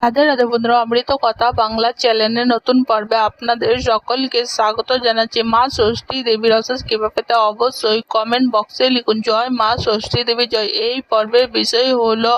রাধে রাধে বন্ধুরা, অমৃত কথা বাংলা চ্যানেলের নতুন পর্বে আপনাদের সকলকে স্বাগত জানাচ্ছি। মা ষষ্ঠী দেবীর আশীষ কিভাবে পেতে অবশ্যই কমেন্ট বক্সে লিখুন জয় মা ষষ্ঠী দেবী জয়। এই পর্বের বিষয় হলো,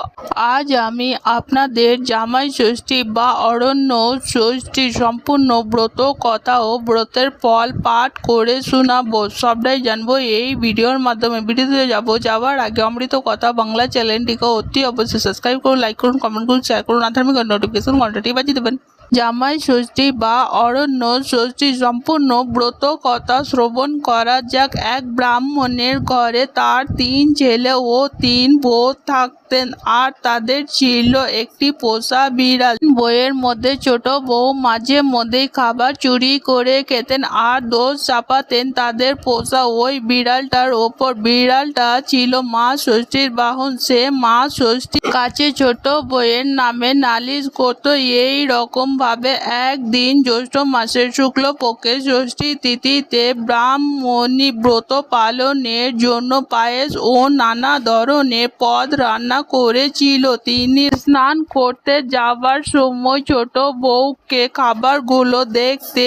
আজ আমি আপনাদের জামাই ষষ্ঠী বা অরণ্য ষষ্ঠী সম্পূর্ণ ব্রত কথা ও ব্রতের ফল পাঠ করে শোনাবো। সবটাই জানবো এই ভিডিওর মাধ্যমে। ভিডিওতে যাওয়ার আগে অমৃত কথা বাংলা চ্যানেলটিকে অতি অবশ্যই সাবস্ক্রাইব করুন, লাইক করুন, কমেন্ট করুন, শেয়ার করুন, আধার্মিক নোটিফিকেশন ঘন্টাটি বাজিয়ে দেবেন। জামাই ষষ্ঠী বা অরণ্য ষষ্ঠী সম্পূর্ণ ব্রত কথা শ্রবণ করা যাক। এক ব্রাহ্মণের ঘরে তার 3 ছেলে ও 3 বউ থাকতেন, আর তাদের ছিল একটি পোষা বিড়াল। বইয়ের মধ্যে ছোট বউ মাঝে মধ্যেই খাবার চুরি করে খেতেন আর দোষ চাপাতেন তাদের পোষা ওই বিড়ালটার ওপর। বিড়ালটা ছিল মা ষষ্ঠীর বাহন। সে মা ষষ্ঠীর কাছে ছোট বউয়ের নামে নালিশ করত। এই রকম ভাবে একদিন জ্যৈষ্ঠ মাসের শুক্লপক্ষের ষষ্ঠী তিথিতে ব্রাহ্মণী ব্রত পালনের জন্য পায়েস ও নানা ধরনের পদ রান্না করেছিল। তিনি স্নান করতে যাবার সময় ছোট বউকে খাবারগুলো দেখতে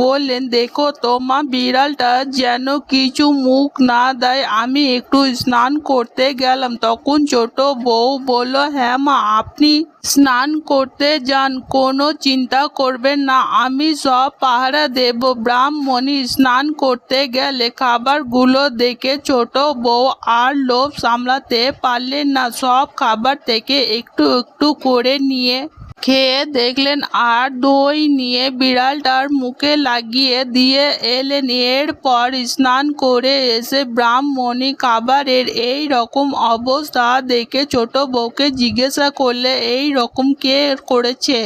বললেন দেখো তো মা, বিড়ালটা যেন কিছু মুখ না দেয়, আমি একটু স্নান করতে গেলাম। তখন ছোট বউ বলল, হ্যাঁ মা, আপনি স্নান করতে যান, কোনো চিন্তা করবেন না, আমি সব পাহারা দেব। ব্রাহ্মণী স্নান করতে গেলে খাবারগুলো দেখে ছোট বউ আর লোভ সামলাতে পারলেন না। সব খাবার থেকে একটু একটু করে নিয়ে খেয়ে দেখলেন আর দই নিয়ে বিড়ালটার মুখে লাগিয়ে দিয়ে এলেন। এরপর স্নান করে এসে ব্রাহ্মণী খাবারের এই রকম অবস্থা দেখে ছোট বউকে জিজ্ঞাসা করলে, এই রকম কে করেছে?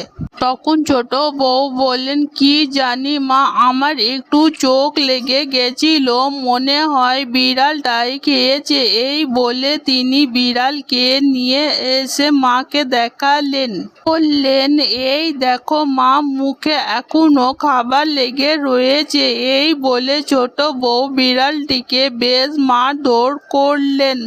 তখন ছোট বউ বললেন, কি জানি মা, আমার একটু চোখ লেগে গেছিল, মনে হয় বিড়ালটাই খেয়েছে। এই বলে তিনি বিড়ালকে নিয়ে এসে মাকে দেখালেন। বললেন, এই দেখো মা, মুখে এখনো খাবার লেগে রয়েছে। এই বলে ছোট বউ বিড়ালটিকে বেশ মারধর করলেন।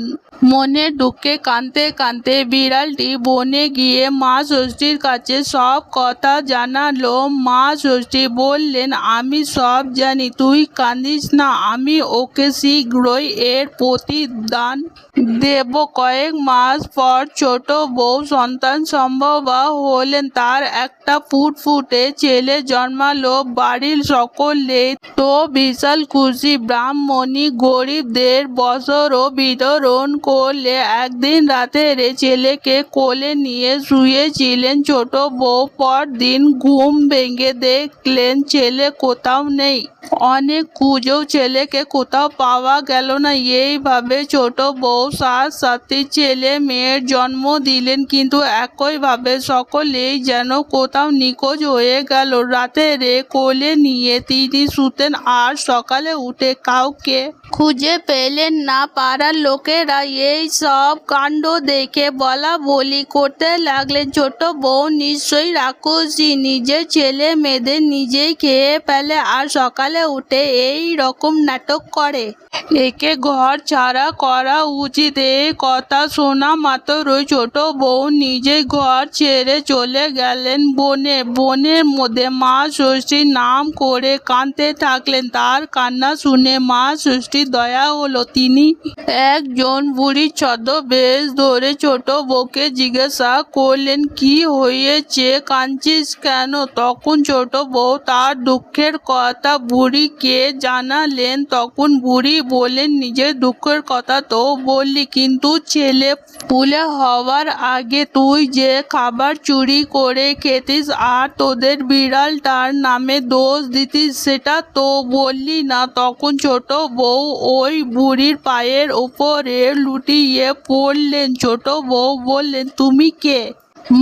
মনে দুঃখে কাঁদতে কাঁদতে বিড়ালটি বনে গিয়ে মা ষষ্ঠীর কাছে সব কথা জানালো। মা ষষ্ঠী বললেন, আমি সব জানি, তুই কাঁদিস না, আমি ওকে শীঘ্রই এর প্রতিদান দেব। কয়েক মাস পর ছোট বউ সন্তান সম্ভবা হলেন। তার একটা ফুটফুটে ছেলে জন্মালো। বাড়ির সকলে তো বিশাল খুশি। ব্রাহ্মণী গরিবদের বস্ত্র বিতরণ করলে। একদিন রাতে ছেলেকে কোলে নিয়ে শুয়েছিলেন ছোট বউ। পরদিন ঘুম ভেঙে দেখলেন ছেলে কোথাও নেই। অনেক খুঁজেও ছেলেকে কোথাও পাওয়া গেল না। এইভাবে ছোট বউ 7 ছেলে মেয়ের জন্ম দিলেন, কিন্তু একইভাবে সকলেই যেন কোথাও নিখোঁজ হয়ে গেল। রাতে কোলে নিয়ে তিনি শুতেন আর সকালে উঠে কাউকে খুঁজে পেলেন না। পাড়ার লোকেরা এই সব কাণ্ড দেখে বলা বলি করতে লাগলেন, ছোট বউ নিশ্চয়ই রাক্ষসী, নিজের ছেলে মেয়েদের নিজেই খেয়ে ফেলে আর সকালে উঠে এই রকম নাটক করে। একে ঘর ছাড়া করা উচিত। এই কথা শোনা মাত্রই ছোট বউ নিজেই ঘর ছেড়ে চলে গেলেন বনে। বনের মধ্যে মা ষষ্ঠীর নাম করে কাঁদতে থাকলেন। তার কান্না শুনে মা ষষ্ঠীর দয়া হলো। তিনি একজন বুড়ির ছদ্মবেশ ধরে ছোট বউকে জিজ্ঞাসা করলেন, কি হয়েছে, কাঁদছিস কেন? তখন ছোট বউ তার দুঃখের কথা বুড়িকে জানালেন। তখন বুড়ি বললেন, নিজের দুঃখের কথা তো বললি, কিন্তু ছেলে পুলে হওয়ার আগে তুই যে খাবার চুরি করে খেতিস আর তোদের বিড়ালটার নামে দোষ দিতিস, সেটা তো বললি না। তখন ছোট বউ ওই বুড়ির পায়ের উপরে লুটিয়ে পড়লেন। ছোট বউ বললেন, তুমি কে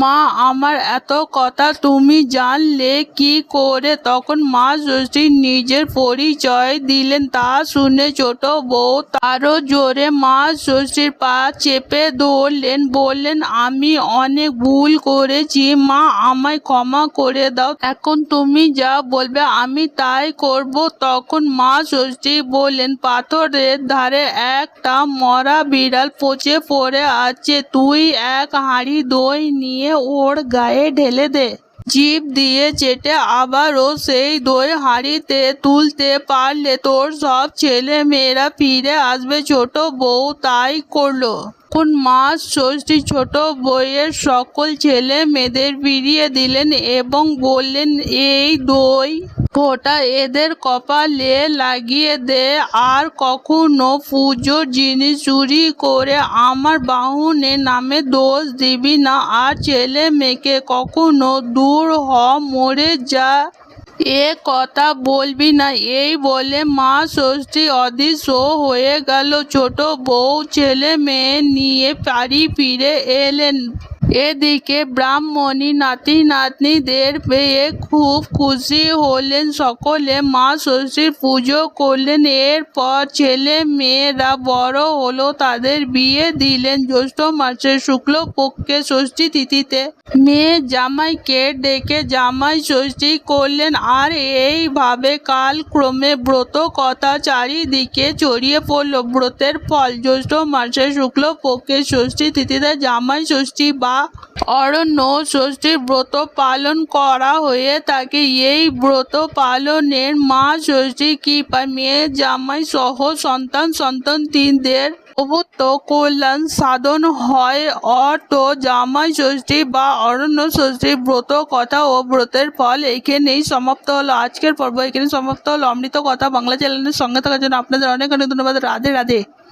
মা, আমার এত কথা তুমি জানলে কি করে? তখন মা ষষ্ঠী নিজের পরিচয় দিলেন। তা শুনে ছোট বউ তারও জোরে মা ষষ্ঠীর পা চেপে ধরলেন। বললেন, আমি অনেক ভুল করেছি মা, আমায় ক্ষমা করে দাও। এখন তুমি যা বলবে আমি তাই করব। তখন মা ষষ্ঠী বললেন, পাথরের ধারে একটা মরা বিড়াল পচে পড়ে আছে, তুই 1 হাঁড়ি দই নিয়ে নিয়ে ওর গায়ে ঢেলে দে। জিভ দিয়ে চেটে আবারও সেই দই হাঁড়িতে তুলতে পারলে তোর সব ছেলে মেয়েরা ফিরে আসবে। ছোট বউ তাই করলো। এখন মাস ষষ্ঠী ছোট বউয়ের সকল ছেলে মেয়েদের ফিরিয়ে দিলেন এবং বললেন, এই দই ফোঁটা এদের কপালে লাগিয়ে দে, আর কখনো পুজোর জিনিস চুরি করে আমার বাহনের নামে দোষ দিবি না, আর ছেলে মেয়েকে কখনো দূর মরে যা এ কথা বলবি না। এই বলে মা ষষ্ঠী অদৃশ্য হয়ে গেল। ছোট বউ ছেলে মেয়ে নিয়ে বাড়ি ফিরে এলেন। এদিকে ব্রাহ্মণী নাতি নাতনিদের পেয়ে খুব খুশি হলেন। সকলে মা ষষ্ঠীর পুজো করলেন। এরপর ছেলে মেয়েরা বড় হলো, তাদের বিয়ে দিলেন জ্যৈষ্ঠ মাসের শুক্লপক্ষের ষষ্ঠী তিথিতে। মেয়ে জামাইকে ডেকে জামাই ষষ্ঠী করলেন। আর এইভাবে কালক্রমে ব্রত কথা চারিদিকে ছড়িয়ে পড়ল। ব্রতের ফল জ্যৈষ্ঠ মাসের শুক্লপক্ষের ষষ্ঠী তিথিতে জামাই ষষ্ঠী বা অরণ্য ষষ্ঠীর ব্রত পালন করা হয়ে থাকে। এই ব্রত পালনের মা ষষ্ঠী কৃপায় মেয়ে জামাই সহ সন্তান সন্ততিদের প্রভূত কল্যাণ সাধন হয়। অর্থ জামাই ষষ্ঠী বা অরণ্য ষষ্ঠী ব্রত কথা ও ব্রতের ফল এখানেই সমাপ্ত হলো। আজকের পর্ব এখানে সমাপ্ত হলো। অমৃত কথা বাংলা চ্যানেলের সঙ্গে থাকার জন্য আপনাদের অনেক অনেক ধন্যবাদ। রাধে রাধে।